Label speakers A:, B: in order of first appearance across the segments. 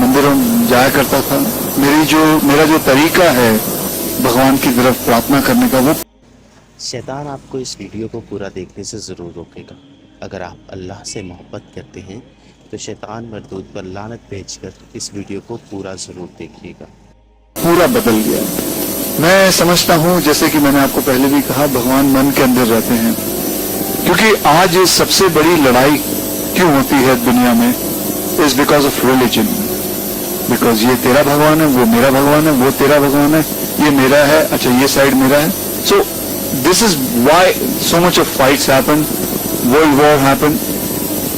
A: मंदिरों में जाया करता था। मेरा जो तरीका है भगवान की तरफ प्रार्थना करने का, वो
B: शैतान आपको इस वीडियो को पूरा देखने से ज़रूर रोकेगा। अगर आप अल्लाह से मोहब्बत करते हैं तो शैतान मरदूद पर लानत भेजकर इस वीडियो को पूरा ज़रूर देखिएगा।
A: पूरा बदल गया। मैं समझता हूँ, जैसे कि मैंने आपको पहले भी कहा, भगवान मन के अंदर रहते हैं। क्योंकि आज सबसे बड़ी लड़ाई क्यों होती है दुनिया में, is because of religion. Because ये तेरा भगवान है, वो मेरा भगवान है, वो तेरा भगवान है, ये मेरा है, अच्छा ये साइड मेरा है। So this is why so much of fights happen, world war happen.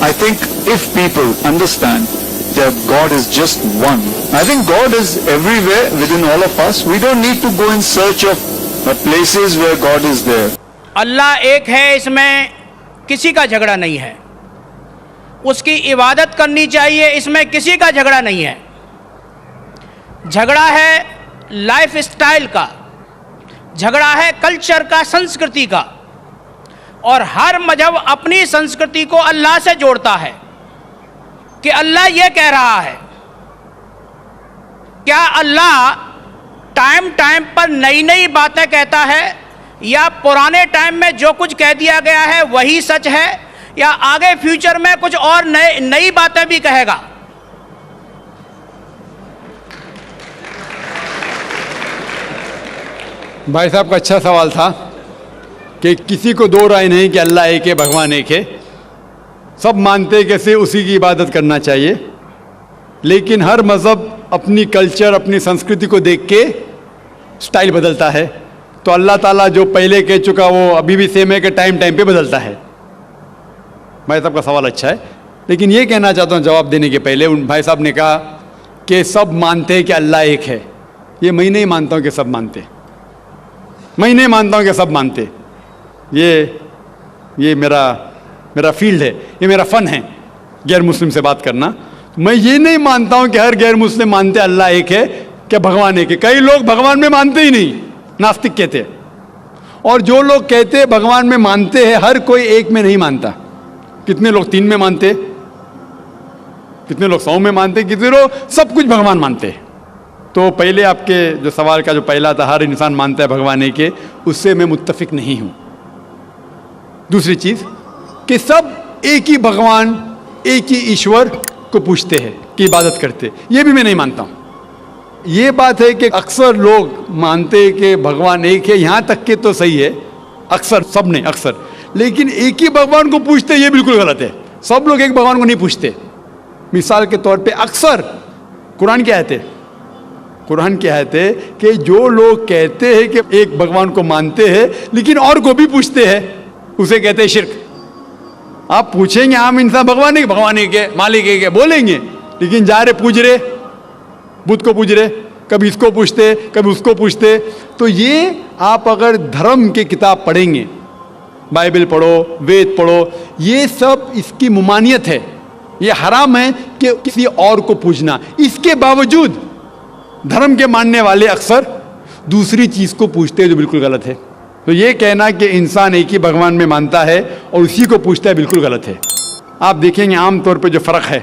A: I think if people understand that God is just one, I think God is everywhere within all of us. We don't need to go in search of places where God is there.
C: अल्लाह एक है, इसमें किसी का झगड़ा नहीं है। उसकी इबादत करनी चाहिए, इसमें किसी का झगड़ा नहीं है। झगड़ा है लाइफ स्टाइल का, झगड़ा है कल्चर का, संस्कृति का। और हर मजहब अपनी संस्कृति को अल्लाह से जोड़ता है कि अल्लाह ये कह रहा है। क्या अल्लाह टाइम टाइम पर नई नई बातें कहता है, या पुराने टाइम में जो कुछ कह दिया गया है वही सच है, या आगे फ्यूचर में कुछ और नई बातें भी कहेगा?
D: भाई साहब का अच्छा सवाल था कि किसी को दो राय नहीं कि अल्लाह एक है, भगवान एक है। सब मानते कैसे उसी की इबादत करना चाहिए, लेकिन हर मज़हब अपनी कल्चर, अपनी संस्कृति को देख के स्टाइल बदलता है। तो अल्लाह ताला जो पहले कह चुका वो अभी भी सेम है कि टाइम टाइम पे बदलता है। भाई साहब का सवाल अच्छा है, लेकिन ये कहना चाहता हूँ जवाब देने के पहले, उन भाई साहब ने कहा कि सब मानते हैं कि अल्लाह एक है। ये मैं नहीं मानता हूँ कि सब मानते, मैं नहीं मानता हूँ कि सब मानते। ये मेरा फील्ड है, ये मेरा फ़न है गैर मुस्लिम से बात करना। मैं ये नहीं मानता हूँ कि हर गैर मुस्लिम मानते अल्लाह एक है, कि भगवान एक है। कई लोग भगवान में मानते ही नहीं, नास्तिक कहते हैं। और जो लोग कहते हैं भगवान में मानते हैं, हर कोई एक में नहीं मानता। कितने लोग 3 में मानते, कितने लोग 100 में मानते, कितने लोग सब कुछ भगवान मानते हैं। तो पहले आपके जो सवाल का जो पहला था, हर इंसान मानता है भगवान एक है, उससे मैं मुत्तफिक नहीं हूँ। दूसरी चीज़ कि सब एक ही भगवान, एक ही ईश्वर को पूछते हैं, कि इबादत करते, ये भी मैं नहीं मानता हूँ। ये बात है कि अक्सर लोग मानते हैं कि भगवान एक है, यहाँ तक के तो सही है, अक्सर, सब नहीं अक्सर, लेकिन एक ही भगवान को पूछते ये बिल्कुल गलत है। सब लोग एक भगवान को नहीं पूछते। मिसाल के तौर पे अक्सर कुरान क्या कहते हैं, कुरान क्या कहते हैं कि जो लोग कहते हैं कि एक भगवान को मानते हैं लेकिन और को भी पूछते हैं, उसे कहते हैं शिर्क। आप पूछेंगे आम इंसान भगवान एक है, मालिक एक है बोलेंगे, लेकिन जा रहे पूज रहे, बुद्ध को पूज रहे, कभी इसको पूछते कभी उसको पूछते। तो ये आप अगर धर्म की किताब पढ़ेंगे, बाइबल पढ़ो, वेद पढ़ो, ये सब इसकी मुमानियत है। ये हराम है कि किसी और को पूजना। इसके बावजूद धर्म के मानने वाले अक्सर दूसरी चीज़ को पूछते हैं, जो बिल्कुल गलत है। तो ये कहना कि इंसान एक ही भगवान में मानता है और उसी को पूछता है, बिल्कुल गलत है। आप देखेंगे आम तौर पे जो फ़र्क है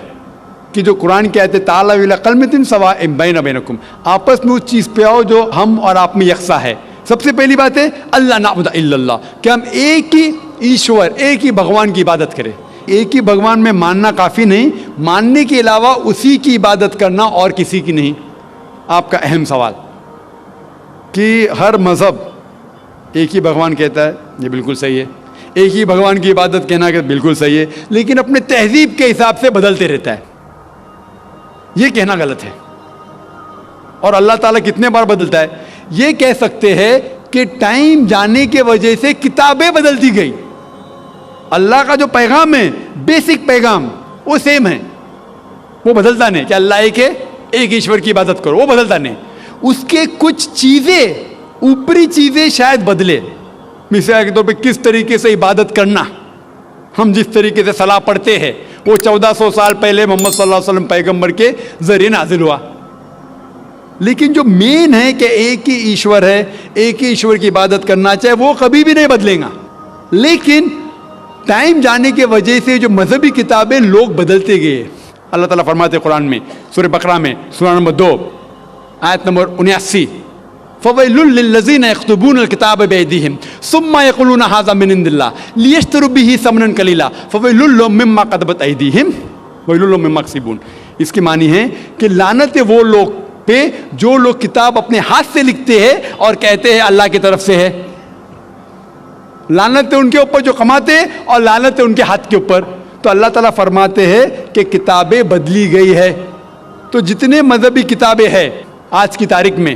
D: कि जो कुरान कहते हैं ताला इला कलमतिन सवाइन बैना बैनकुम, आपस में उस चीज़ पे आओ जो हम और आप में यकसा है। सबसे पहली बात है अल्लाह नाबुदा इल्लल्लाह, कि हम एक ही ईश्वर, एक ही भगवान की इबादत करें। एक ही भगवान में मानना काफ़ी नहीं, मानने के अलावा उसी की इबादत करना और किसी की नहीं। आपका अहम सवाल कि हर मज़हब एक ही भगवान कहता है, ये बिल्कुल सही है। एक ही भगवान की इबादत कहना कि बिल्कुल सही है, लेकिन अपने तहजीब के हिसाब से बदलते रहता है, ये कहना गलत है। और अल्लाह ताला कितने बार बदलता है, ये कह सकते हैं कि टाइम जाने के वजह से किताबें बदलती गई। अल्लाह का जो पैगाम है, बेसिक पैगाम, वो सेम है, वो बदलता नहीं कि अल्लाह एक है, एक ईश्वर की इबादत करो, वो बदलता नहीं। उसके कुछ चीज़ें, ऊपरी चीज़ें शायद बदले। मिसाल के तौर पे किस तरीके से इबादत करना, हम जिस तरीके से सलाह पढ़ते हैं वो 1400 साल पहले मोहम्मद सल्लल्लाहु अलैहि वसल्लम पैगंबर के ज़रिए नाजिल हुआ। लेकिन जो मेन है कि एक ही ईश्वर है, एक ही ईश्वर की इबादत करना चाहिए, वो कभी भी नहीं बदलेगा। लेकिन टाइम जाने के वजह से जो मजहबी किताबें लोग बदलते गए, अल्लाह ताला फरमाते कुरान में सूरह बकरा में सूरा नंबर 2 आयत नंबर 79, फ़वैलुल लिल्लज़ीना यक्तुबूनल किताब बिअयदीहिम सुम्मा यक़ूलूना हाज़ा मिन इंदिल्लाह लियश्तरू बिही समनन कलीला फ़वैलुल लहुम मिम्मा क़दबत अयदीहिम वैलुल लहुम मिम्मा यक्सिबून। इसकी मानी है कि लानत है वो लोग पे जो लोग किताब अपने हाथ से लिखते हैं और कहते हैं अल्लाह की तरफ से है। लानत है उनके ऊपर जो कमाते हैं और लानत है उनके हाथ के ऊपर। तो अल्लाह ताला फरमाते हैं कि किताबें बदली गई है। तो जितने मजहबी किताबें हैं आज की तारीख में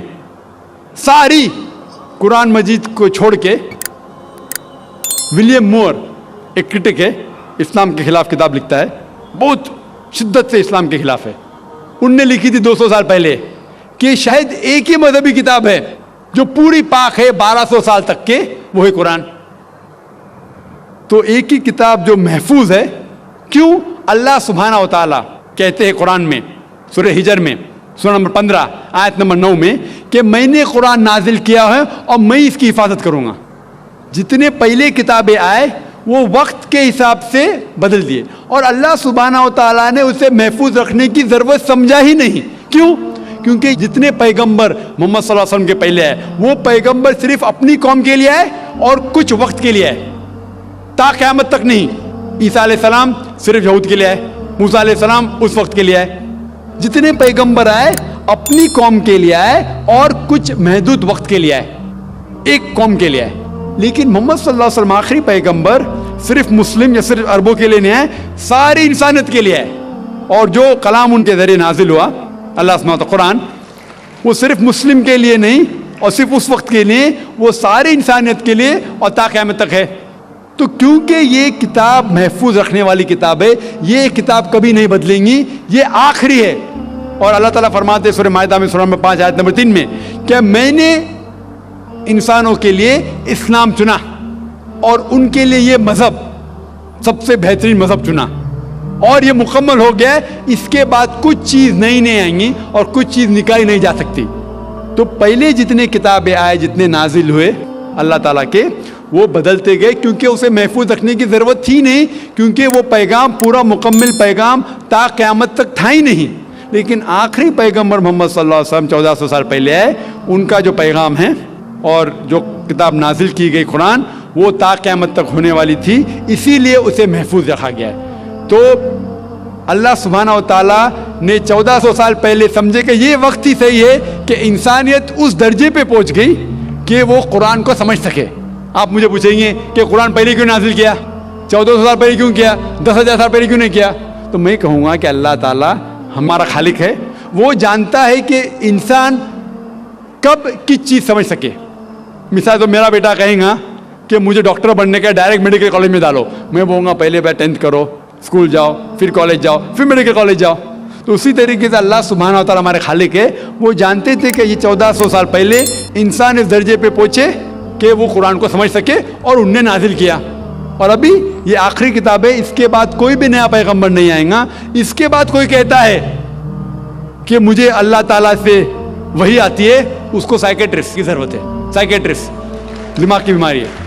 D: सारी कुरान मजीद को छोड़ के, विलियम मोर एक क्रिटिक है, इस्लाम के खिलाफ किताब लिखता है, बहुत शिद्दत से इस्लाम के खिलाफ है। उनने लिखी थी 200 साल पहले कि शायद एक ही मजहबी किताब है जो पूरी पाक है 1200 साल तक के, वो है कुरान। तो एक ही किताब जो महफूज है, क्यों? अल्लाह सुब्हाना व तआला कहते हैं कुरान में सूरह हिजर में सूरा नंबर 15 आयत नंबर 9 में कि मैंने कुरान नाजिल किया है और मैं इसकी हिफाजत करूंगा। जितने पहले किताबें आए वो वक्त के हिसाब से बदल दिए और अल्लाह सुब्हाना व तआला ने उसे महफूज रखने की ज़रूरत समझा ही नहीं। क्यों? क्योंकि जितने पैगंबर मोहम्मद सल्लल्लाहु अलैहि वसल्लम के पहले आए वो पैगंबर सिर्फ अपनी कौम के लिए आए और कुछ वक्त के लिए आए, ता क़यामत तक नहीं। ईसा अलैहिस्सलाम सिर्फ यहूद के लिए आए, मूसा अलैहिस्सलाम उस वक्त के लिए आए। जितने पैगंबर आए अपनी कौम के लिए आए और कुछ महदूद वक्त के लिए आए, एक कौम के लिए आए। लेकिन मोहम्मद सल्लल्लाहु अलैहि वसल्लम आखिरी पैगंबर सिर्फ मुस्लिम या सिर्फ अरबों के लिए नहीं आए, सारी इंसानियत के लिए आए। और जो कलाम उनके ज़रिए नाजिल हुआ अल्लाह सुब्हानहू व तआला कुरान, वो सिर्फ मुस्लिम के लिए नहीं और सिर्फ उस वक्त के लिए, वो सारी इंसानियत के लिए और ता क़यामत तक है। तो क्योंकि ये किताब महफूज रखने वाली किताब है, ये किताब कभी नहीं बदलेंगी, ये आखिरी है। और अल्लाह ताला फरमाते सूरह माइदा में सूरा नंबर 5 आयत नंबर 3 में कि मैंने इंसानों के लिए इस्लाम चुना और उनके लिए ये मज़हब सबसे बेहतरीन मज़हब चुना और ये मुकम्मल हो गया। इसके बाद कुछ चीज़ नई नहीं आएंगी और कुछ चीज़ निकाली नहीं जा सकती। तो पहले जितने किताबें आए, जितने नाजिल हुए अल्लाह ताला के, वो बदलते गए क्योंकि उसे महफूज रखने की ज़रूरत थी नहीं, क्योंकि वो पैगाम पूरा मुकम्मल पैगाम ता क़यामत तक था ही नहीं। लेकिन आखिरी पैगंबर मोहम्मद सल्लल्लाहु अलैहि वसल्लम 1400 साल पहले आए, उनका जो पैगाम है और जो किताब नाजिल की गई कुरान, वो ता क़यामत तक होने वाली थी, इसीलिए उसे महफूज रखा गया है। तो अल्लाह सुब्हानहू व तआला ने 1400 साल पहले समझे कि ये वक्त ही सही है कि इंसानियत उस दर्जे पे पहुंच गई कि वो कुरान को समझ सके। आप मुझे पूछेंगे कि कुरान पहले क्यों नाजिल किया, 1400 साल पहले क्यों किया, 10,000 साल पहले क्यों नहीं किया? तो मैं कहूँगा कि अल्लाह ताला हमारा खालिक है, वो जानता है कि इंसान कब किस चीज़ समझ सके। मिसाल तो मेरा बेटा कहेगा कि मुझे डॉक्टर बनने का, डायरेक्ट मेडिकल कॉलेज में डालो, मैं बोलूँगा पहले 10th करो, स्कूल जाओ, फिर कॉलेज जाओ, फिर मेडिकल कॉलेज जाओ। तो उसी तरीके से अल्लाह सुब्हानहू व तआला हमारे खालिक है, वो जानते थे कि ये 1400 साल पहले इंसान इस दर्जे पे पहुँचे कि वो कुरान को समझ सके और उनने नाजिल किया। और अभी ये आखिरी किताब है, इसके बाद कोई भी नया पैगंबर नहीं आएगा। इसके बाद कोई कहता है कि मुझे अल्लाह ताला से वही आती है, उसको साइकेट्रिस्ट की ज़रूरत है। साइकेट्रिस्ट दिमाग की बीमारी है।